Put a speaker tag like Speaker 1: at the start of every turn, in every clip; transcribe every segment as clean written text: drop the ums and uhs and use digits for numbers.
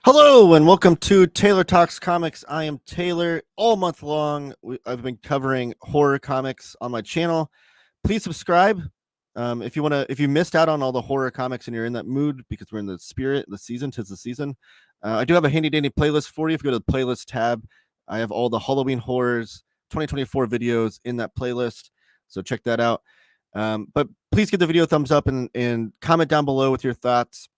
Speaker 1: Hello and welcome to Taylor Talks Comics. I am Taylor. All month long, I've been covering horror comics on my channel. Please subscribe if you want to. If you missed out on all the horror comics and you're in that mood because we're in the spirit, the season, 'tis the season. I do have a handy dandy playlist for you. If you go to the playlist tab, I have all the Halloween horrors 2024 videos in that playlist. So check that out. But please give the video a thumbs up and comment down below with your thoughts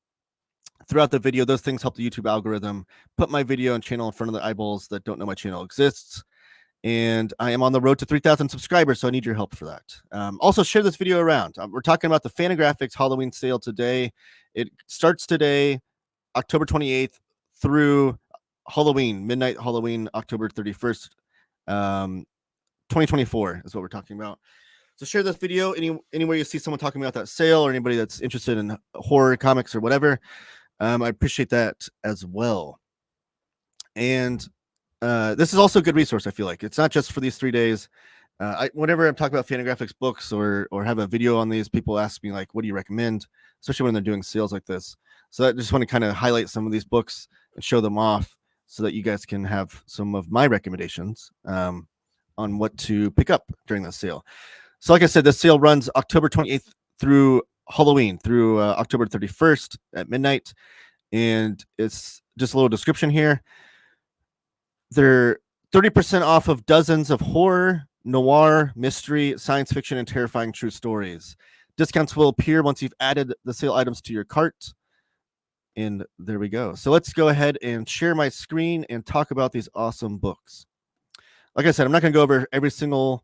Speaker 1: throughout the video. Those things help the YouTube algorithm put my video and channel in front of the eyeballs that don't know my channel exists. And I am on the road to 3,000 subscribers, so I need your help for that. Also, share this video around. We're talking about the Fantagraphics Halloween sale today. It starts today, October 28th, through Halloween, midnight Halloween, October 31st, 2024 is what we're talking about. So share this video anywhere you see someone talking about that sale, or anybody that's interested in horror comics or whatever. I appreciate that as well. And this is also a good resource. I feel like it's not just for these 3 days. Whenever I'm talking about Fantagraphics books or have a video on these, people ask me like, "What do you recommend?" Especially when they're doing sales like this. So I just want to kind of highlight some of these books and show them off, so that you guys can have some of my recommendations on what to pick up during the sale. So, like I said, the sale runs October 28th through Halloween, through October 31st at midnight. And it's just a little description here. They're 30% off of dozens of horror, noir, mystery, science fiction, and terrifying true stories. Discounts will appear once you've added the sale items to your cart. And there we go. So let's go ahead and share my screen and talk about these awesome books. Like I said, I'm not going to go over every single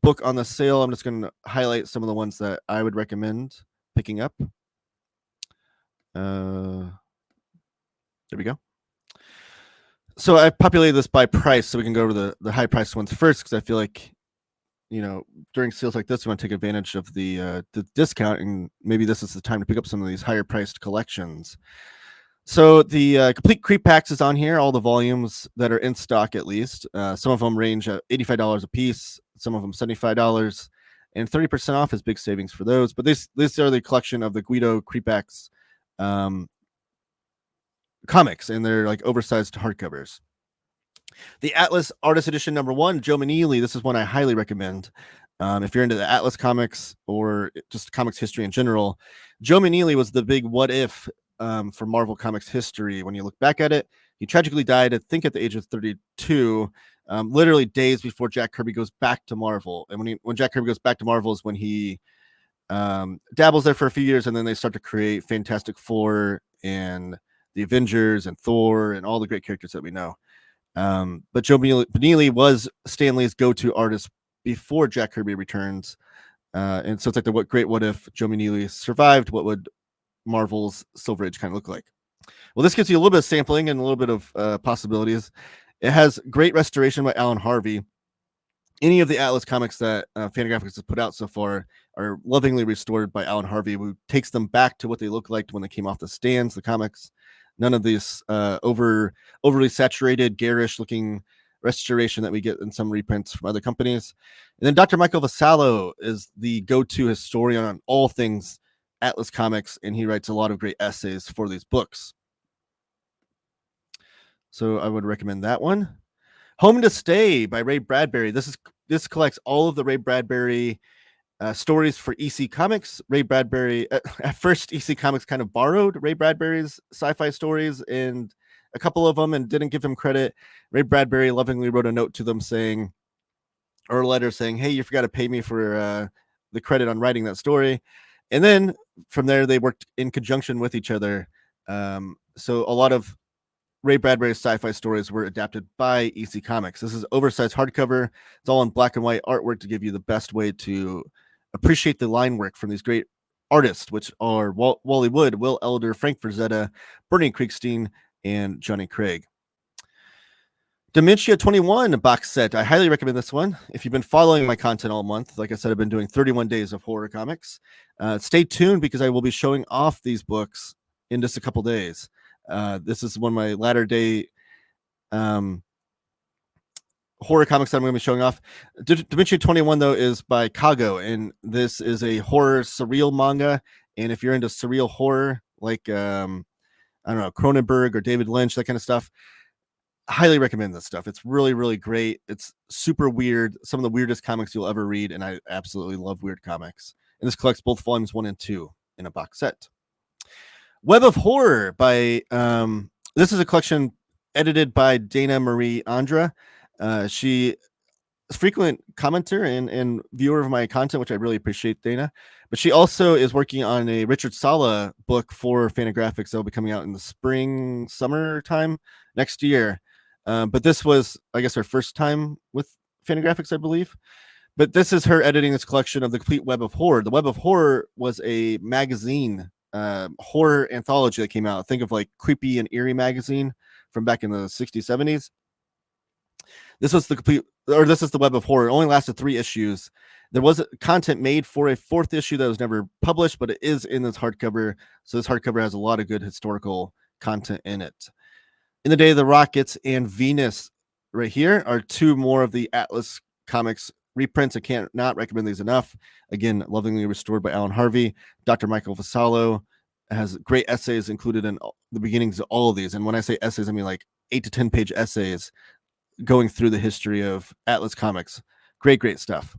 Speaker 1: book on the sale. I'm just going to highlight some of the ones that I would recommend picking up. There we go. So I've populated this by price, so we can go over the high priced ones first, because I feel like, during sales like this, we want to take advantage of the discount, and maybe this is the time to pick up some of these higher priced collections. So the complete creep packs is on here, all the volumes that are in stock at least. Some of them range at $85 a piece, some of them $75, and 30% off is big savings for those. But these are the collection of the Guido creep packs comics, and they're like oversized hardcovers. The Atlas Artist Edition #1, Joe Maneely. This is one I highly recommend. If you're into the Atlas comics or just comics history in general, Joe Maneely was the big what if for Marvel Comics history. When you look back at it, he tragically died, I think, at the age of 32, literally days before Jack Kirby goes back to Marvel. And when Jack Kirby goes back to Marvel is when he dabbles there for a few years, and then they start to create Fantastic Four and the Avengers and Thor and all the great characters that we know. But Joe Maneely was Stan Lee's go-to artist before Jack Kirby returns. And so it's like the what if Joe Maneely survived, what would Marvel's Silver Age kind of look like? Well, this gives you a little bit of sampling and a little bit of possibilities. It has great restoration by Alan Harvey. Any of the Atlas comics that Fantagraphics has put out so far are lovingly restored by Alan Harvey, who takes them back to what they looked like when they came off the stands, the comics. None of these overly saturated, garish-looking restoration that we get in some reprints from other companies. And then Dr. Michael Vasallo is the go-to historian on all things Atlas Comics, and he writes a lot of great essays for these books. So I would recommend that one. Home to Stay by Ray Bradbury. This collects all of the Ray Bradbury stories for EC Comics. Ray Bradbury, at first, EC Comics kind of borrowed Ray Bradbury's sci-fi stories and a couple of them and didn't give him credit. Ray Bradbury lovingly wrote a note to them saying, or a letter saying, "Hey, you forgot to pay me for the credit on writing that story." And then from there, they worked in conjunction with each other. So a lot of Ray Bradbury's sci-fi stories were adapted by EC Comics. This is oversized hardcover. It's all in black and white artwork to give you the best way to appreciate the line work from these great artists, which are Wally Wood, Will Elder, Frank Frazetta, Bernie Kriegstein, and Johnny Craig. Dementia 21 box set. I highly recommend this one. If you've been following my content all month, like I said, I've been doing 31 days of horror comics. Stay tuned, because I will be showing off these books in just a couple days. This is one of my latter day horror comics that I'm going to be showing off. Dementia 21, though, is by Kago, and this is a horror surreal manga. And if you're into surreal horror, like I don't know, Cronenberg or David Lynch, that kind of stuff. Highly recommend this stuff. It's really, really great. It's super weird. Some of the weirdest comics you'll ever read, and I absolutely love weird comics. And this collects both volumes 1 and 2 in a box set. Web of Horror by this is a collection edited by Dana Marie Andra. She is a frequent commenter and viewer of my content, which I really appreciate, Dana. But she also is working on a Richard Sala book for Fantagraphics that will be coming out in the spring, summertime next year. But this was, I guess, her first time with Fantagraphics, I believe. But this is her editing this collection of the complete Web of Horror. The Web of Horror was a magazine, horror anthology that came out. Think of like Creepy and Eerie magazine from back in the 60s, 70s. This was the complete, or this is the Web of Horror. It only lasted 3 issues. There was content made for a 4th issue that was never published, but it is in this hardcover. So this hardcover has a lot of good historical content in it. In the Day of the Rockets and Venus right here are 2 more of the Atlas Comics reprints. I can't not recommend these enough. Again, lovingly restored by Alan Harvey. Dr. Michael Vassallo has great essays included in the beginnings of all of these. And when I say essays, I mean like 8 to 10 page essays going through the history of Atlas Comics. Great stuff.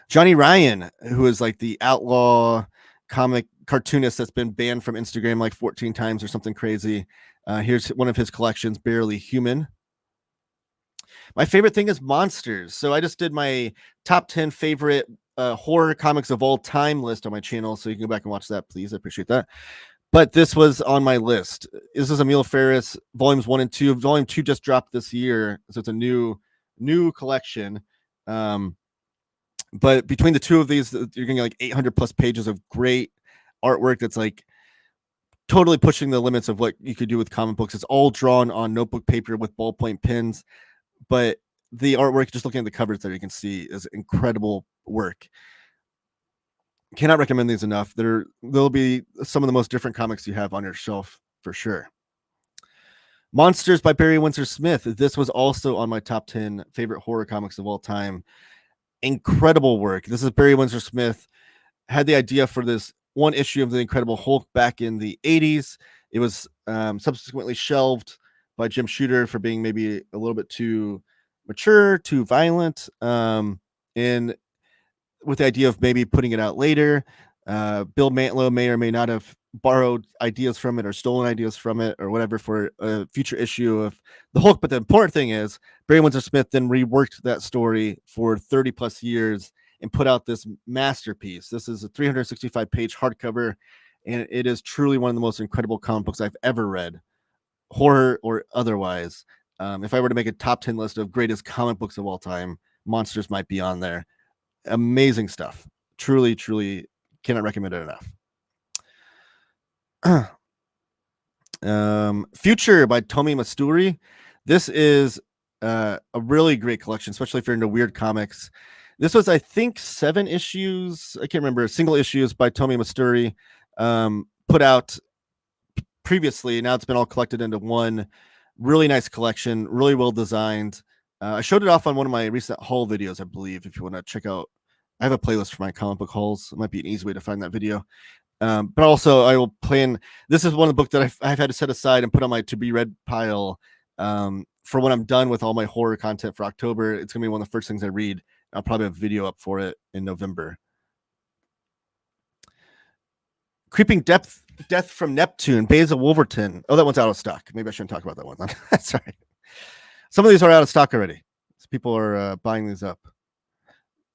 Speaker 1: Johnny Ryan, who is like the outlaw comic cartoonist that's been banned from Instagram like 14 times or something crazy. Here's one of his collections, Barely Human. My favorite thing is Monsters. So I just did my top 10 favorite horror comics of all time list on my channel. So you can go back and watch that, please. I appreciate that. But this was on my list. This is Emil Ferris, volumes 1 and 2. Volume 2 just dropped this year. So it's a new collection. But between the 2 of these, you're getting like 800 plus pages of great artwork that's like totally pushing the limits of what you could do with comic books. It's all drawn on notebook paper with ballpoint pens, but the artwork, just looking at the covers there, you can see is incredible work. Cannot recommend these enough. There'll be some of the most different comics you have on your shelf for sure. Monsters by Barry Windsor Smith. This was also on my top 10 favorite horror comics of all time. Incredible work. This is Barry Windsor Smith. Had the idea for this 1 issue of the Incredible Hulk back in the 80s. It was subsequently shelved by Jim Shooter for being maybe a little bit too mature, too violent, and with the idea of maybe putting it out later. Bill Mantlo may or may not have borrowed ideas from it or stolen ideas from it or whatever for a future issue of the Hulk. But the important thing is Barry Windsor Smith then reworked that story for 30 plus years and put out this masterpiece. This is a 365 page hardcover, and it is truly one of the most incredible comic books I've ever read, horror or otherwise. If I were to make a top 10 list of greatest comic books of all time, Monsters might be on there. Amazing stuff. Truly cannot recommend it enough. Future by Tomi Masturi. This is a really great collection, especially if you're into weird comics. This was, I think, 7 issues. I can't remember. Single issues by Tomi Masturi, put out previously. Now it's been all collected into one really nice collection, really well designed. I showed it off on one of my recent haul videos, I believe. If you want to check out, I have a playlist for my comic book hauls. It might be an easy way to find that video. But also, I will plan. This is one of the books that I've had to set aside and put on my to be read pile for when I'm done with all my horror content for October. It's gonna be one of the first things I read. I'll probably have a video up for it in November. Creeping Death from Neptune, Basil Wolverton. Oh, that one's out of stock. Maybe I shouldn't talk about that one. Sorry. Some of these are out of stock already. So people are buying these up.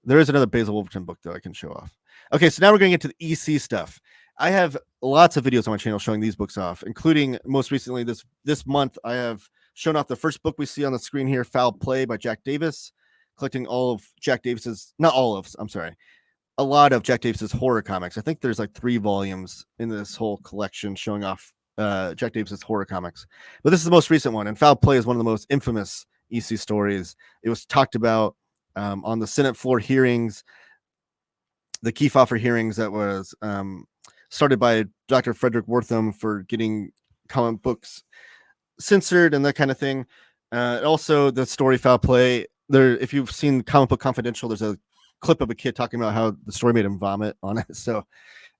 Speaker 1: There is another Basil Wolverton book, though, I can show off. Okay, so now we're going to get to the EC stuff. I have lots of videos on my channel showing these books off, including most recently this month, I have shown off the first book we see on the screen here, Foul Play by Jack Davis, collecting all of Jack Davis's, not all of, I'm sorry, a lot of Jack Davis's horror comics. I think there's like 3 volumes in this whole collection showing off Jack Davis's horror comics. But this is the most recent one, and Foul Play is one of the most infamous EC stories. It was talked about on the Senate floor hearings, the Kefauver hearings that was started by Dr. Frederick Wortham for getting comic books censored and that kind of thing. Also, the story Foul Play. There, if you've seen Comic Book Confidential, there's a clip of a kid talking about how the story made him vomit on it. So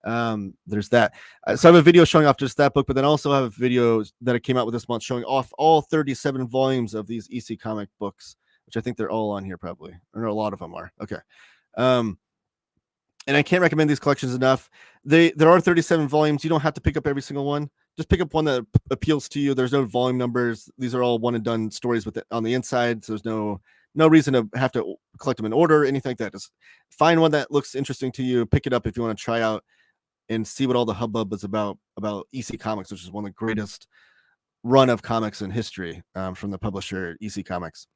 Speaker 1: There's that. So I have a video showing off just that book, but then also have videos that I came out with this month showing off all 37 volumes of these EC comic books, which I think they're all on here probably, or a lot of them are. Okay. And I can't recommend these collections enough. There are 37 volumes. You don't have to pick up every single one. Just pick up one that appeals to you. There's no volume numbers. These are all one and done stories with it on the inside. So there's no reason to have to collect them in order or anything like that. Just find one that looks interesting to you. Pick it up if you want to try out and see what all the hubbub is about EC Comics, which is one of the greatest run of comics in history, from the publisher EC Comics.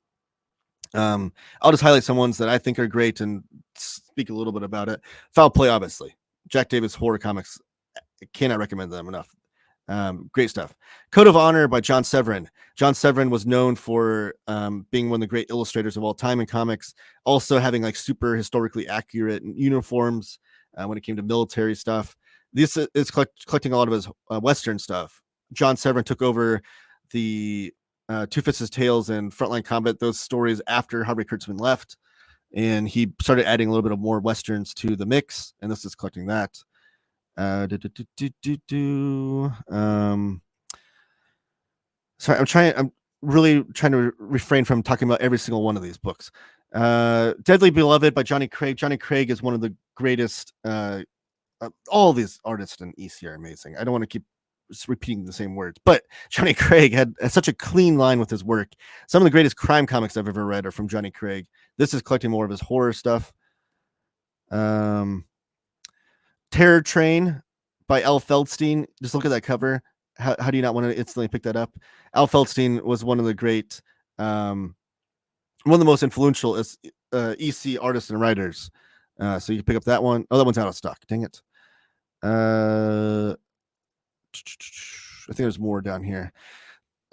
Speaker 1: I'll just highlight some ones that I think are great and speak a little bit about it. Foul Play, obviously. Jack Davis horror comics. I cannot recommend them enough. Great stuff. Code of Honor by John Severin. John Severin was known for being one of the great illustrators of all time in comics, also having like super historically accurate uniforms when it came to military stuff. This is collecting a lot of his Western stuff. John Severin took over the Two Fists' Tales and Frontline Combat, those stories after Harvey Kurtzman left, and he started adding a little bit of more Westerns to the mix, and this is collecting that. Sorry, I'm really trying to refrain from talking about every single one of these books. Deadly Beloved by Johnny Craig. Johnny Craig is one of the greatest. All these artists in EC are amazing. I don't want to keep just repeating the same words, but Johnny Craig had such a clean line with his work. Some of the greatest crime comics I've ever read are from Johnny Craig. This is collecting more of his horror stuff. Terror Train by Al Feldstein. Just look at that cover. How do you not want to instantly pick that up? Al Feldstein was one of the great, one of the most influential EC artists and writers. So you can pick up that one. Oh, that one's out of stock. Dang it. I think there's more down here.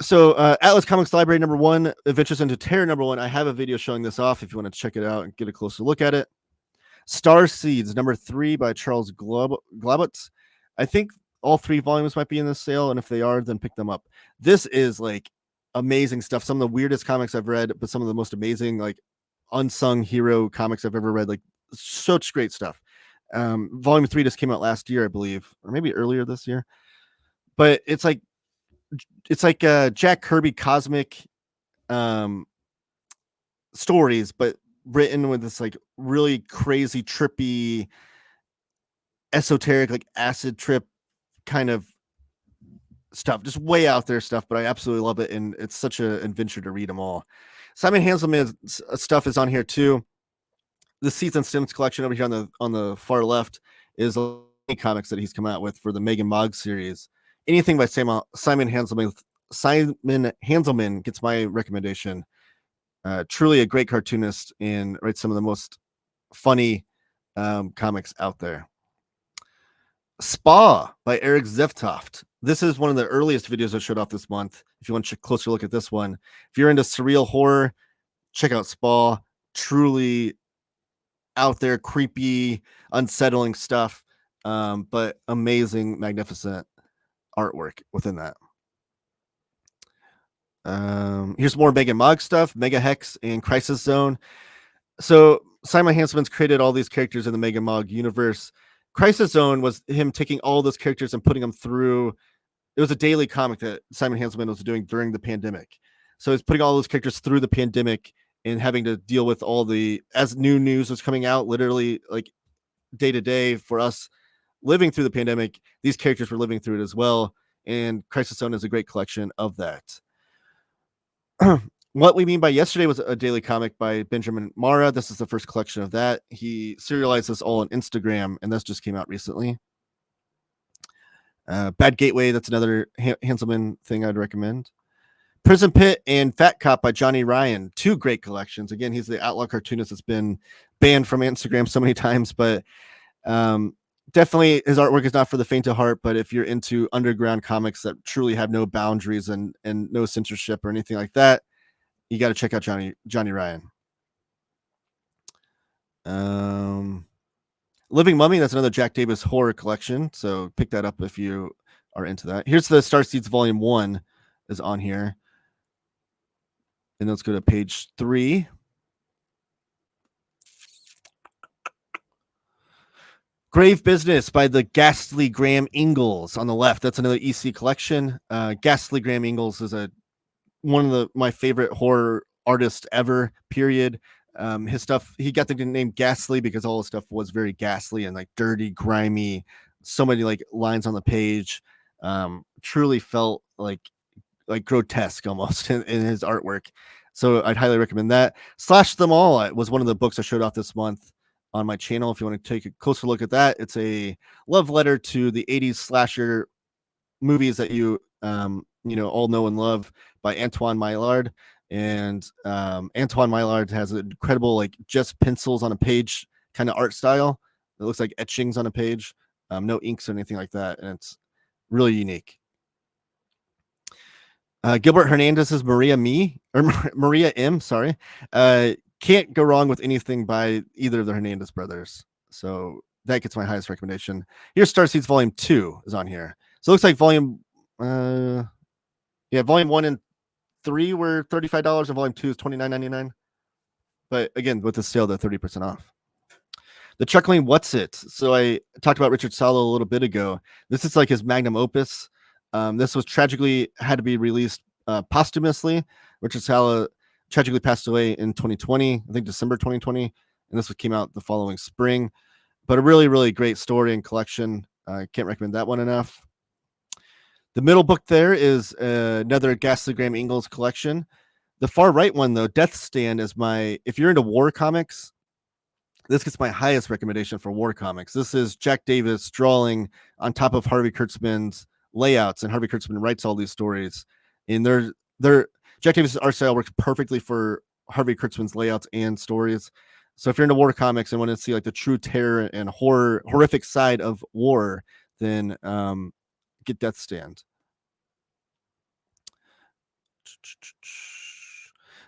Speaker 1: So Atlas Comics Library #1, Adventures into Terror #1. I have a video showing this off if you want to check it out and get a closer look at it. Star Seeds #3 by Charles Globutz. I think all 3 volumes might be in this sale, and if they are, then pick them up. This is like amazing stuff. Some of the weirdest comics I've read, but some of the most amazing, like unsung hero comics I've ever read. Like such great stuff. Volume 3 just came out last year, I believe, or maybe earlier this year. But it's like Jack Kirby cosmic stories, but written with this like really crazy, trippy, esoteric, like acid trip kind of stuff, just way out there stuff. But I absolutely love it, and it's such an adventure to read them all. Simon Hanselman's stuff is on here too. The Seeds and Sims collection over here on the far left is comics that he's come out with for the Megan Mogg series. Anything by Simon Hanselman gets my recommendation. Truly a great cartoonist and writes some of the most funny comics out there. Spa by Eric Zeftoft. This is one of the earliest videos I showed off this month. If you want to closer look at this one, if you're into surreal horror, check out Spa. Truly out there, creepy, unsettling stuff, but amazing, magnificent artwork within that. Here's more Megan Mogg stuff, Mega Hex and Crisis Zone. So Simon Hanselman's created all these characters in the Megan Mogg universe. Crisis Zone was him taking all those characters and putting them through. It was a daily comic that Simon Hanselman was doing during the pandemic. So he's putting all those characters through the pandemic and having to deal with all as new news was coming out, literally like day to day for us living through the pandemic. These characters were living through it as well. And Crisis Zone is a great collection of that. What We Mean by Yesterday was a daily comic by Benjamin Mara. This is the first collection of that. He serialized this all on Instagram, and this just came out recently. Bad Gateway, that's another Hanselman thing I'd recommend. Prison Pit and Fat Cop by Johnny Ryan. 2 great collections. Again, he's the outlaw cartoonist that's been banned from Instagram so many times, but definitely his artwork is not for the faint of heart. But if you're into underground comics that truly have no boundaries and no censorship or anything like that, you got to check out Johnny Ryan. Living Mummy, that's another Jack Davis horror collection, so pick that up if you are into that. Here's the Star Seeds Volume 1 is on here. And let's go to page 3. Grave Business by the Ghastly Graham Ingalls on the left. That's another EC collection. Ghastly Graham Ingalls is one of my favorite horror artists ever. Period. His stuff, he got the name Ghastly because all his stuff was very ghastly and like dirty, grimy. So many like lines on the page. Truly felt like grotesque almost in his artwork. So I'd highly recommend that. Slash Them All was one of the books I showed off this month on my channel. If you want to take a closer look at that, it's a love letter to the 80s slasher movies that you all know and love, by Antoine Maillard. And Antoine Maillard has an incredible like just pencils on a page kind of art style. It looks like etchings on a page, no inks or anything like that, and it's really unique. Gilbert Hernandez's Maria M. Sorry, can't go wrong with anything by either of the Hernandez brothers. So that gets my highest recommendation. Here's Starseeds Volume 2 is on here. So it looks like Volume 1 and 3 were $35, and Volume 2 is $29.99. But again, with the sale, they're 30% off. The Chuckling What's It. So I talked about Richard Salo a little bit ago. This is like his magnum opus. This was tragically had to be released posthumously. Richard Salo tragically passed away in 2020, I think December 2020, and this came out the following spring. But a really, really great story and collection. I can't recommend that one enough. The middle book there is another Ghastly Graham Ingalls collection. The far right one, though, Death Stand, is if you're into war comics, this gets my highest recommendation for war comics. This is Jack Davis drawing on top of Harvey Kurtzman's layouts, and Harvey Kurtzman writes all these stories. And Jack Davis's art style works perfectly for Harvey Kurtzman's layouts and stories. So if you're into war comics and want to see like the true terror and horrific side of war, then get Death Stand.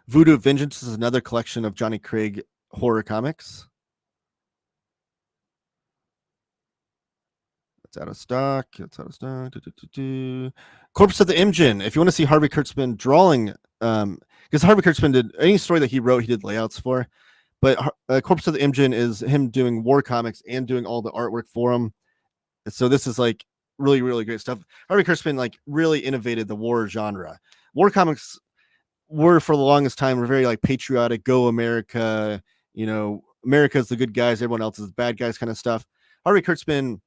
Speaker 1: Voodoo Vengeance is another collection of Johnny Craig horror comics. It's out of stock. Corpse of the Imjin. If you want to see Harvey Kurtzman drawing, because Harvey Kurtzman did any story that he wrote, he did layouts for. But Corpse of the Imjin is him doing war comics and doing all the artwork for him. So this is like really, really great stuff. Harvey Kurtzman like really innovated the war genre. War comics were for the longest time were very like patriotic, go America, America's the good guys, everyone else is the bad guys kind of stuff. Harvey Kurtzman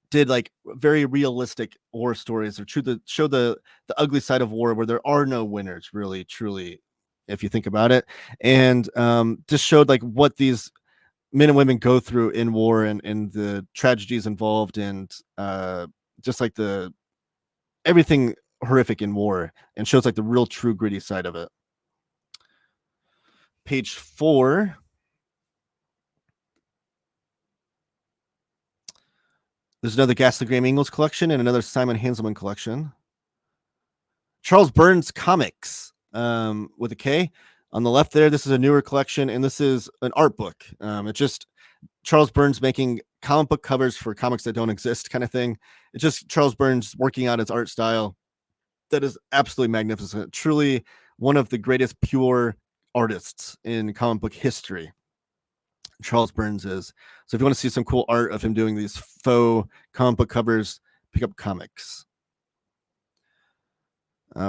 Speaker 1: did like very realistic war stories or show the ugly side of war, where there are no winners, really, truly, if you think about it, and just showed like what these men and women go through in war and the tragedies involved, and just like everything horrific in war, and shows like the real true gritty side of it. Page 4. There's another Ghastly Graham Ingalls collection and another Simon Hanselman collection. Charles Burns Comics with a K on the left there. This is a newer collection, and this is an art book. It's just Charles Burns making comic book covers for comics that don't exist, kind of thing. It's just Charles Burns working out his art style that is absolutely magnificent. Truly one of the greatest pure artists in comic book history, Charles Burns is. So if you want to see some cool art of him doing these faux comic book covers, pick up comics.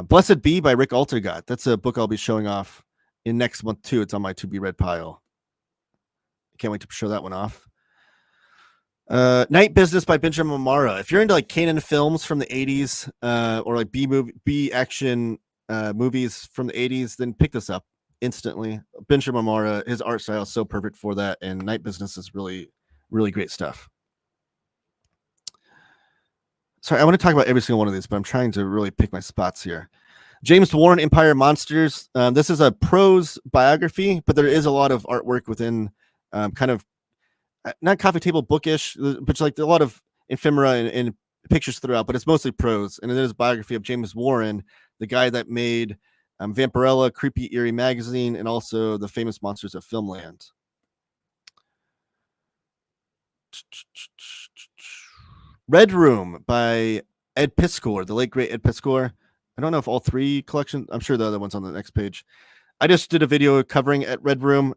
Speaker 1: Blessed Be by Rick Altergott. That's a book I'll be showing off in next month too. It's on my to be read pile. Can't wait to show that one off. Night Business by Benjamin Amara. If you're into like Canon films from the 80s or like B action movies from the 80s, then pick this up instantly. Benjamin Amara, his art style is so perfect for that, and Night Business is really, really great stuff. Sorry, I want to talk about every single one of these, but I'm trying to really pick my spots here. James Warren, Empire Monsters. This is a prose biography, but there is a lot of artwork within kind of not coffee table bookish, but like a lot of ephemera and pictures throughout, but it's mostly prose. And it is a biography of James Warren, the guy that made Vampirella, Creepy Eerie Magazine, and also the famous Monsters of Filmland. Red Room by Ed Piskor, the late great Ed Piskor. I don't know if all three collections, I'm sure the other one's on the next page. I just did a video covering at Red Room.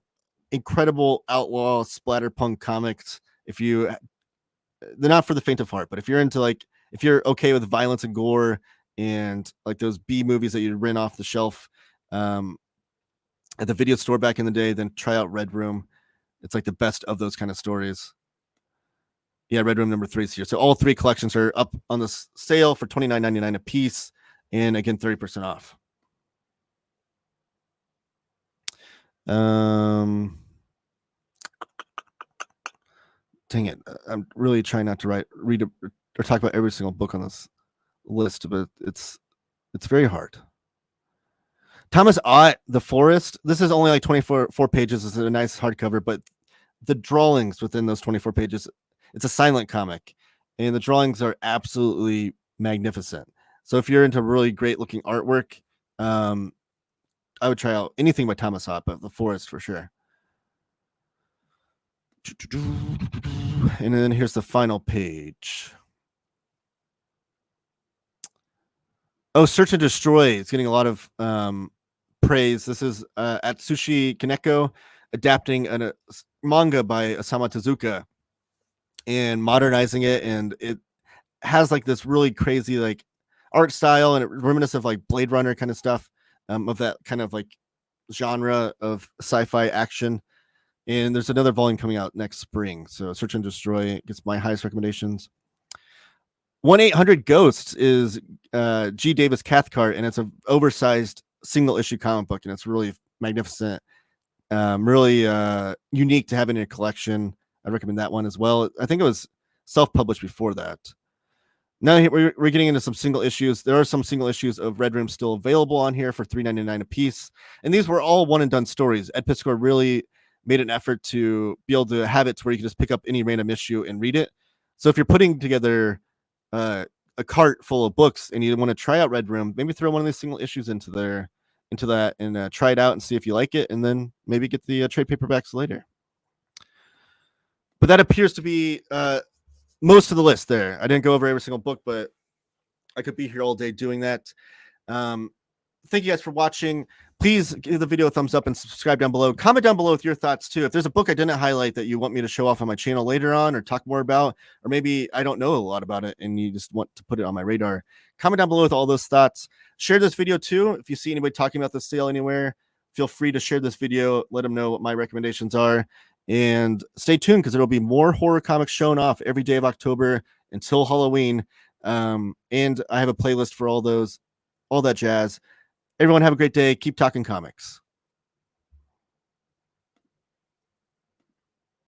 Speaker 1: Incredible outlaw splatterpunk comics. if you, they're not for the faint of heart, but if you're into like, if you're okay with violence and gore and like those B movies that you rent off the shelf at the video store back in the day, then try out Red Room. It's like the best of those kind of stories. Yeah, Red Room number 3 is here. So all 3 collections are up on the sale for $29.99 a piece, and again 30% off. Dang it, I'm really trying not to read or talk about every single book on this list, but it's very hard. Thomas Ott, The Forest. This is only like 24 pages. It's a nice hardcover, but the drawings within those 24 pages, it's a silent comic, and the drawings are absolutely magnificent. So if you're into really great looking artwork, I would try out anything by Thomas Ott, but The Forest for sure. And then here's the final page. Oh, Search and Destroy. It's getting a lot of praise. This is Atsushi Kaneko adapting a manga by Osamu Tezuka and modernizing it, and it has like this really crazy like art style, and it reminiscent of like Blade Runner kind of stuff, of that kind of like genre of sci-fi action. And there's another volume coming out next spring. So Search and Destroy gets my highest recommendations. 1-800-GHOSTS is G. Davis Cathcart, and it's an oversized single issue comic book, and it's really magnificent, really unique to have in your collection. I recommend that one as well. I think it was self-published before that. Now we're getting into some single issues. There are some single issues of Red Room still available on here for $3.99 a piece, and these were all one and done stories. Ed Piskor really made an effort to be able to have it to where you can just pick up any random issue and read it. So if you're putting together a cart full of books and you want to try out Red Room, maybe throw one of these single issues into that and try it out and see if you like it, and then maybe get the trade paperbacks later. But that appears to be most of the list there. I didn't go over every single book, but I could be here all day doing that. Thank you guys for watching. Please give the video a thumbs up and subscribe down below. Comment down below with your thoughts too. If there's a book I didn't highlight that you want me to show off on my channel later on or talk more about, or maybe I don't know a lot about it and you just want to put it on my radar, comment down below with all those thoughts. Share this video too. If you see anybody talking about the sale anywhere, feel free to share this video. Let them know what my recommendations are. And stay tuned because there will be more horror comics shown off every day of October until Halloween. And I have a playlist for all that jazz. Everyone have a great day. Keep talking comics.